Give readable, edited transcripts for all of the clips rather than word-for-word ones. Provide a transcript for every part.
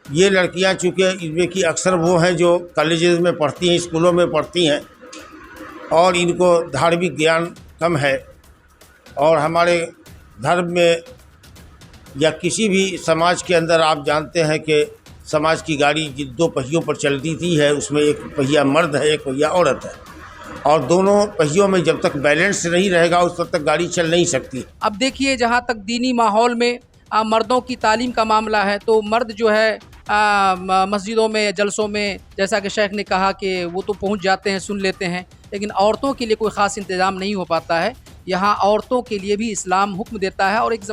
یہ لڑکیاں چونکہ ان میں کی اکثر وہ ہیں جو کالجز میں پڑھتی ہیں، اسکولوں میں پڑھتی ہیں، اور ان کو دھارمک گیان کم ہے، اور ہمارے دھرم میں یا کسی بھی سماج کے اندر آپ جانتے ہیں کہ سماج کی گاڑی جن دو پہیوں پر چلتی تھی ہے، اس میں ایک پہیہ مرد ہے، ایک پہیہ عورت ہے، اور دونوں پہیوں میں جب تک بیلنس نہیں رہے گا اس وقت تک گاڑی چل نہیں سکتی۔ اب دیکھیے جہاں تک دینی ماحول میں مردوں کی تعلیم کا معاملہ ہے تو مرد جو ہے مسجدوں میں جلسوں میں جیسا کہ شیخ نے کہا کہ وہ تو پہنچ جاتے ہیں، سن لیتے ہیں، لیکن عورتوں کے لیے کوئی خاص انتظام نہیں ہو پاتا ہے۔ یہاں عورتوں کے لیے بھی اسلام حکم دیتا ہے، اور ایک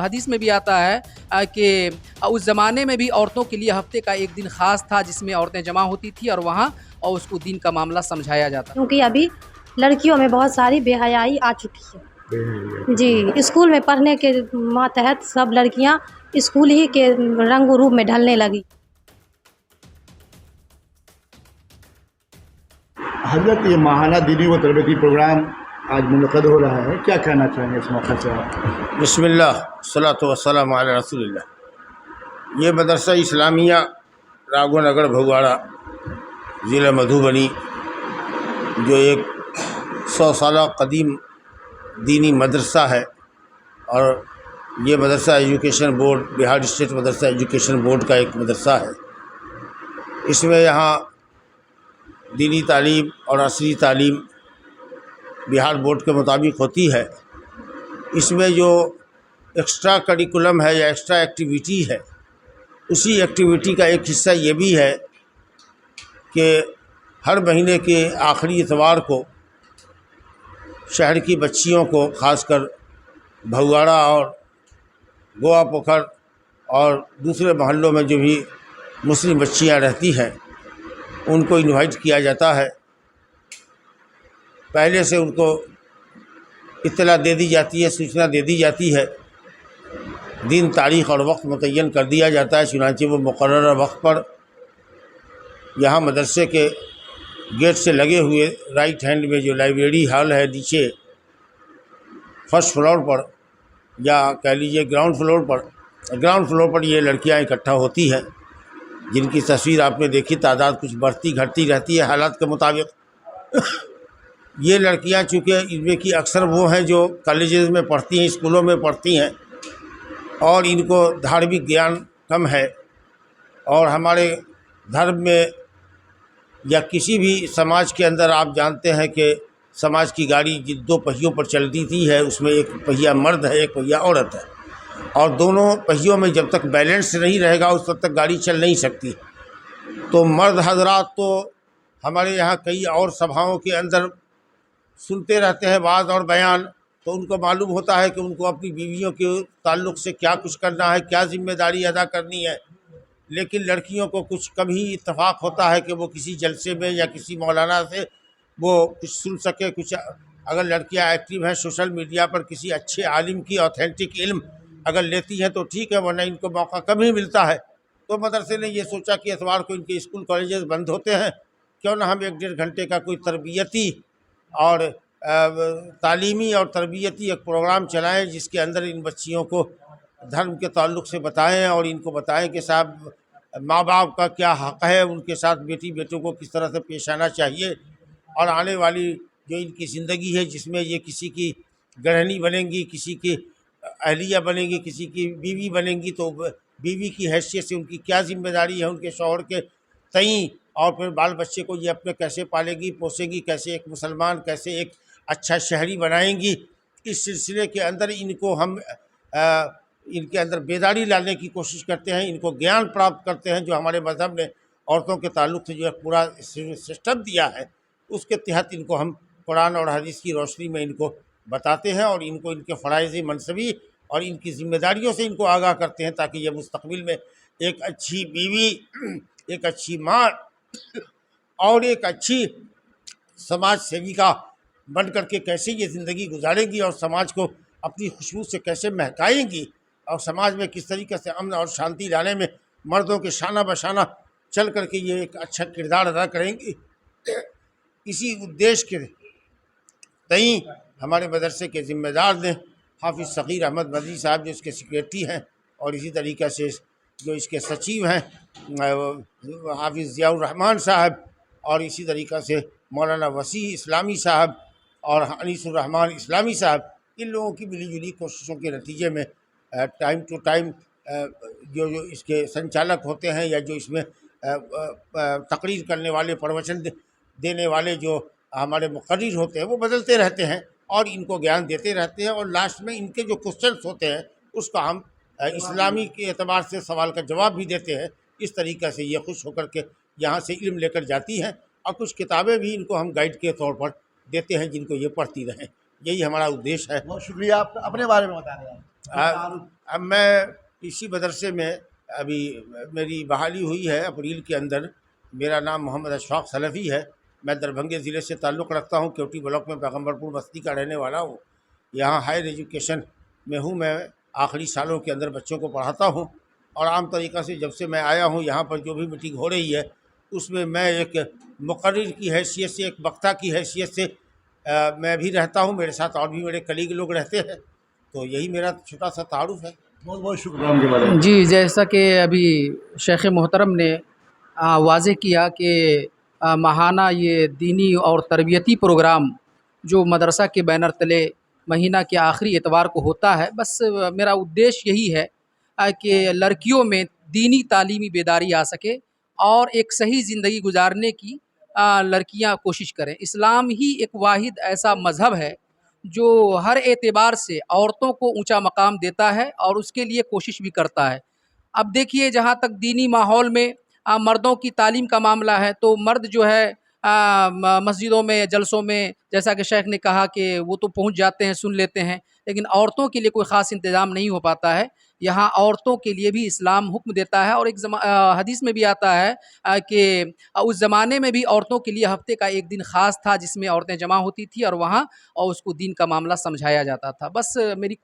حدیث میں بھی آتا ہے کہ اس زمانے میں بھی عورتوں کے لیے ہفتے کا ایک دن خاص تھا جس میں عورتیں جمع ہوتی تھیں اور وہاں اس کو دین کا معاملہ سمجھایا جاتا۔ کیونکہ ابھی لڑکیوں میں بہت ساری بے حیائی آ چکی ہے جی، اسکول میں پڑھنے کے ماتحت سب لڑکیاں اسکول ہی کے رنگ و روپ میں ڈھلنے لگی۔ حضرت یہ ماہانہ دینی و تربیتی پروگرام آج منعقد ہو رہا ہے، کیا کہنا چاہیں گے اس موقع سے آپ؟ بسم اللہ والصلاۃ والسلام علی رسول اللہ۔ یہ مدرسہ اسلامیہ راگھو نگر بھگواڑہ ضلع مدھوبنی، جو ایک 100 سالہ قدیم دینی مدرسہ ہے، اور یہ مدرسہ ایجوکیشن بورڈ، بہار اسٹیٹ مدرسہ ایجوکیشن بورڈ کا ایک مدرسہ ہے۔ اس میں یہاں دینی تعلیم اور عصری تعلیم بہار بورڈ کے مطابق ہوتی ہے۔ اس میں جو ایکسٹرا کریکولم ہے یا ایکسٹرا ایکٹیویٹی ہے، اسی ایکٹیویٹی کا ایک حصہ یہ بھی ہے کہ ہر مہینے کے آخری اتوار کو شہر کی بچیوں کو، خاص کر بھگواڑہ اور گوا پوکھر اور دوسرے محلوں میں جو بھی مسلم بچیاں رہتی ہیں، ان کو انوائٹ کیا جاتا ہے۔ پہلے سے ان کو اطلاع دے دی جاتی ہے، سوچنا دے دی جاتی ہے، دن، تاریخ اور وقت متعین کر دیا جاتا ہے، چنانچہ وہ مقررہ وقت پر یہاں مدرسے کے گیٹ سے لگے ہوئے رائٹ ہینڈ میں جو لائبریری ہال ہے، نیچے فرسٹ فلور پر، یا کہہ لیجیے گراؤنڈ فلور پر یہ لڑکیاں اکٹھا ہوتی ہیں، جن کی تصویر آپ نے دیکھی، تعداد کچھ بڑھتی گھٹتی رہتی ہے حالات کے مطابق۔ یہ لڑکیاں چونکہ ان میں کی اکثر وہ ہیں جو کالجز میں پڑھتی ہیں، اسکولوں میں پڑھتی ہیں، اور ان کو دھارمک گیان کم ہے، اور ہمارے دھرم میں یا کسی بھی سماج کے اندر آپ جانتے ہیں کہ سماج کی گاڑی جن دو پہیوں پر چلتی تھی ہے، اس میں ایک پہیہ مرد ہے، ایک پہیہ عورت ہے، اور دونوں پہیوں میں جب تک بیلنس نہیں رہے گا اس وقت تک گاڑی چل نہیں سکتی۔ تو مرد حضرات تو ہمارے یہاں کئی اور سبھاؤں کے اندر سنتے رہتے ہیں وعظ اور بیان، تو ان کو معلوم ہوتا ہے کہ ان کو اپنی بیویوں کے تعلق سے کیا کچھ کرنا ہے، کیا ذمہ داری ادا کرنی ہے۔ لیکن لڑکیوں کو کچھ کم ہی اتفاق ہوتا ہے کہ وہ کسی جلسے میں یا کسی مولانا سے وہ کچھ سن سکے، کچھ اگر لڑکیاں ایکٹیو ہیں سوشل میڈیا پر، کسی اچھے عالم کی اوتھینٹک علم اگر لیتی ہیں تو ٹھیک ہے، ورنہ ان کو موقع کم ہی ملتا ہے۔ تو مدرسے نے یہ سوچا کہ اتوار کو ان کے اسکول کالجز بند ہوتے ہیں، کیوں نہ ہم 1-1.5 گھنٹے کا کوئی تربیتی اور تعلیمی اور تربیتی ایک پروگرام چلائیں، جس کے اندر ان بچیوں کو دھرم کے تعلق سے بتائیں، اور ان کو بتائیں کہ صاحب ماں باپ کا کیا حق ہے، ان کے ساتھ بیٹی بیٹوں کو کس طرح سے پیش آنا چاہیے، اور آنے والی جو ان کی زندگی ہے جس میں یہ کسی کی گرہنی بنیں گی، کسی کی اہلیہ بنیں گی، کسی کی بیوی بنیں گی، تو بیوی کی حیثیت سے ان کی کیا ذمہ داری ہے ان کے شوہر کے تئیں، اور پھر بال بچے کو یہ اپنے کیسے پالے گی، پوسے گی، کیسے ایک مسلمان، کیسے ایک اچھا شہری بنائیں گی۔ اس سلسلے کے اندر ان کو ہم ان کے اندر بیداری لانے کی کوشش کرتے ہیں، ان کو گیان پراپت کرتے ہیں، جو ہمارے مذہب نے عورتوں کے تعلق سے جو ایک پورا سسٹم دیا ہے، اس کے تحت ان کو ہم قرآن اور حدیث کی روشنی میں ان کو بتاتے ہیں، اور ان کو ان کے فرائض منصبی اور ان کی ذمہ داریوں سے ان کو آگاہ کرتے ہیں، تاکہ یہ مستقبل میں ایک اچھی بیوی، ایک اچھی ماں اور ایک اچھی سماج سیویکا بن کر کے کیسے یہ زندگی گزاریں گی، اور سماج کو اپنی خوشبو سے کیسے مہکائیں گی، اور سماج میں کس طریقے سے امن اور شانتی لانے میں مردوں کے شانہ بشانہ چل کر کے یہ ایک اچھا کردار ادا کریں گی۔ اسی ادیش کے تئیں ہمارے مدرسے کے ذمہ دار نے حافظ صغیر احمد مدنی صاحب جو اس کے سیکریٹری ہیں، اور اسی طریقے سے جو اس کے سچیو ہیں حافظ ضیاء الرحمن صاحب اور اسی طریقہ سے مولانا وسیع اسلامی صاحب اور انیس الرحمن اسلامی صاحب، ان لوگوں کی ملی جلی کوششوں کے نتیجے میں ٹائم ٹو ٹائم جو اس کے سنچالک ہوتے ہیں یا جو اس میں تقریر کرنے والے، پروچن دینے والے جو ہمارے مقرر ہوتے ہیں وہ بدلتے رہتے ہیں اور ان کو گیان دیتے رہتے ہیں، اور لاسٹ میں ان کے جو کوشچنس ہوتے ہیں اس کا ہم اسلامی کے اعتبار سے سوال کا جواب بھی دیتے ہیں۔ اس طریقے سے یہ خوش ہو کر کے یہاں سے علم لے کر جاتی ہیں، اور کچھ کتابیں بھی ان کو ہم گائیڈ کے طور پر دیتے ہیں جن کو یہ پڑھتی رہیں۔ یہی ہمارا ادیش ہے۔ بہت شکریہ، آپ اپنے بارے میں بتا دیں۔ اب میں اسی مدرسے میں ابھی میری بحالی ہوئی ہے اپریل کے اندر۔ میرا نام محمد اشفاق سلفی ہے، میں دربھنگے ضلع سے تعلق رکھتا ہوں، کیوٹی بلاک میں پیغمبر پور بستی کا رہنے والا ہوں۔ یہاں ہائر ایجوکیشن میں ہوں، میں آخری سالوں کے اندر بچوں کو پڑھاتا ہوں، اور عام طریقہ سے جب سے میں آیا ہوں یہاں پر جو بھی میٹنگ ہو رہی ہے اس میں میں ایک مقرر کی حیثیت سے، ایک وقتہ کی حیثیت سے میں بھی رہتا ہوں، میرے ساتھ اور بھی میرے کلیگ لوگ رہتے ہیں، تو یہی میرا چھوٹا سا تعارف ہے۔ بہت بہت شکریہ ان کے بارے میں۔ جی، جیسا کہ ابھی شیخ محترم نے واضح کیا کہ ماہانہ یہ دینی اور تربیتی پروگرام جو مدرسہ کے بینر تلے مہینہ کے آخری اتوار کو ہوتا ہے، بس میرا ادیش یہی ہے کہ لڑکیوں میں دینی تعلیمی بیداری آ سکے اور ایک صحیح زندگی گزارنے کی لڑکیاں کوشش کریں۔ اسلام ہی ایک واحد ایسا مذہب ہے جو ہر اعتبار سے عورتوں کو اونچا مقام دیتا ہے اور اس کے لیے کوشش بھی کرتا ہے۔ اب دیکھیے، جہاں تک دینی ماحول میں مردوں کی تعلیم کا معاملہ ہے تو مرد جو ہے مسجدوں میں، جلسوں میں، جیسا کہ شیخ نے کہا کہ وہ تو پہنچ جاتے ہیں، سن لیتے ہیں، لیکن عورتوں کے لیے کوئی خاص انتظام نہیں ہو پاتا ہے۔ یہاں عورتوں کے لیے بھی اسلام حکم دیتا ہے، اور ایک حدیث میں بھی آتا ہے کہ اس زمانے میں بھی عورتوں کے لیے ہفتے کا ایک دن خاص تھا جس میں عورتیں جمع ہوتی تھی اور وہاں اور اس کو دین کا معاملہ سمجھایا جاتا تھا۔ بس میری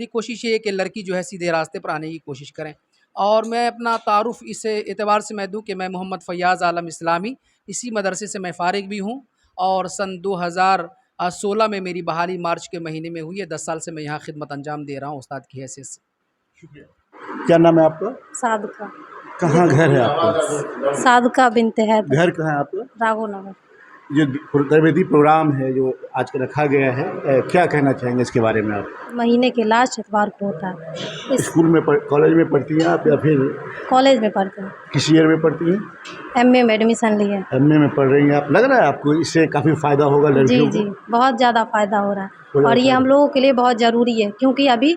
کوشش یہ ہے کہ لڑکی جو ہے سیدھے راستے پر آنے کی کوشش کریں۔ اور میں اپنا تعارف اس اعتبار سے میں دوں کہ میں محمد فیاض عالم اسلامی، اسی مدرسے سے میں فارغ بھی ہوں، اور سن 2016 میں میری بحالی مارچ کے مہینے میں ہوئی ہے۔ 10 سال سے میں یہاں خدمت انجام دے رہا ہوں استاد کی حیثیت سے۔ شکریہ۔ کیا نام ہے آپ کا؟ صادقہ، کہاں گھر ہے آپ کا؟ صادقہ بنت حیدر، گھر کہاں ہے آپ کا؟ راگو نگر۔ جو تربیتی پروگرام ہے جو آج کا رکھا گیا ہے، کیا کہنا چاہیں گے اس کے بارے میں آپ؟ مہینے کے لاسٹ اتوار کو ہوتا ہے۔ اسکول میں کالج میں پڑھتی ہیں آپ یا پھر کالج میں پڑھتے ہیں، کس ایئر میں پڑھتی ہیں؟ ایم اے میں ایڈمیشن لیے۔ ایم اے میں پڑھ رہی ہیں آپ، لگ رہا ہے آپ کو اس سے کافی فائدہ ہوگا جی لڑکیوں جی، کو؟ بہت زیادہ فائدہ ہو رہا ہے، اور یہ ہم لوگوں کے لیے بہت ضروری ہے کیونکہ ابھی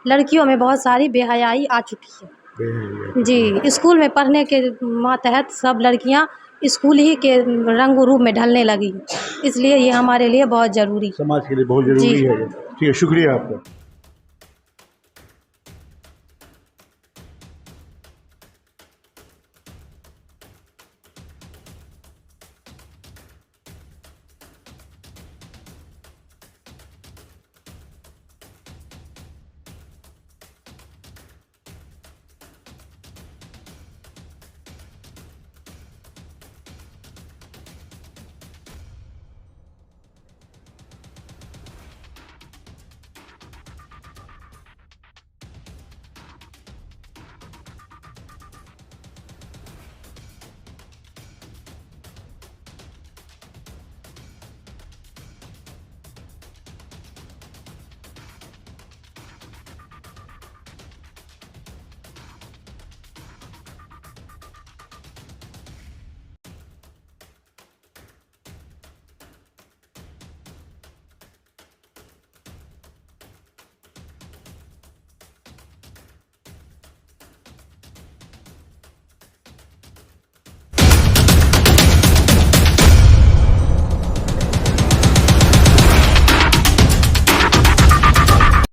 لڑکیوں میں بہت ساری بے حیائی آ چکی ہے۔ جی، اسکول میں پڑھنے کے ماتحت سب لڑکیاں اسکول ہی کے رنگ و روپ میں ڈھلنے لگی، اس لیے یہ ہمارے لیے بہت ضروری ہے۔ سماج کے لیے بہت ضروری ہے۔ ٹھیک ہے، شکریہ آپ کا۔